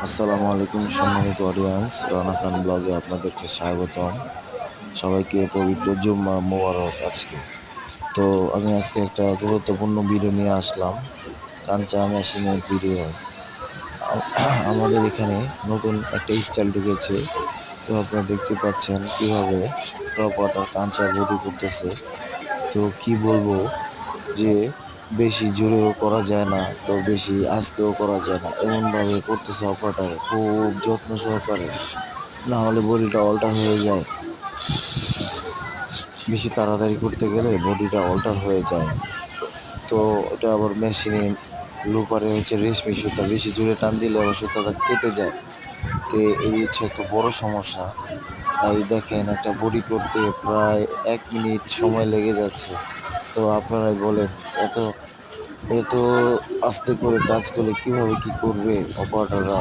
আসসালামু আলাইকুম সম্মানিত অডিয়েন্স, রানা খান ব্লগে আপনাদেরকে স্বাগতম। সবাইকে পবিত্র জুম্মা মোবারক আজকে। তো আমি আজকে একটা গুরুত্বপূর্ণ ভিডিও নিয়ে আসলাম, কাঞ্চা মেশিনের ভিডিও। আমাদের এখানে নতুন একটা স্টাইল ঢুকেছে। তো আপনারা দেখতে পাচ্ছেন কিভাবে টপ ওয়াটার কাঞ্চা বডি করতেছে। তো কি বলবো যে বেশি জোরেও করা যায় না, তো বেশি আস্তেও করা যায় না, এমনভাবে করতেছে অপারেটর খুব যত্ন সহকারে, না হলে বডিটা অল্টার হয়ে যায়। বেশি তাড়াতাড়ি করতে গেলে বডিটা অল্টার হয়ে যায়। তো ওটা আবার মেশিনে লুপারে হচ্ছে রেশমি সুতা, বেশি জোরে টান দিলে আবার সুতাটা কেটে যায়। তো এই হচ্ছে একটা বড় সমস্যা। তাই দেখেন একটা বডি করতে প্রায় 1 মিনিট সময় লেগে যাচ্ছে। তো আপনারাই বলেন, এত এত আস্তে করে কাজ করলে কিভাবে কি করবে অপারেটররা।